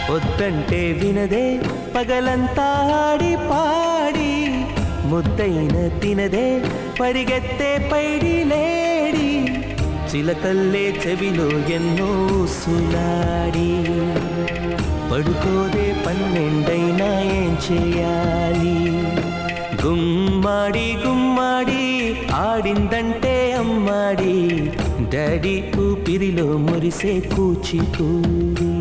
వద్దంటే వినదే పగలంతా ఆడి పాడి ముద్దైన తినదే పరిగెత్తే పైడి లేడి చిలకల్లే చెవిలో ఎన్నో సులాడి పడుకోదే పన్నెండైనా ఏం చేయాలి గుమ్మాడి గుమ్మాడి ఆడిందంటే అమ్మాడి డాడీ ఊపిరిలో మురిసే కూచిపూడి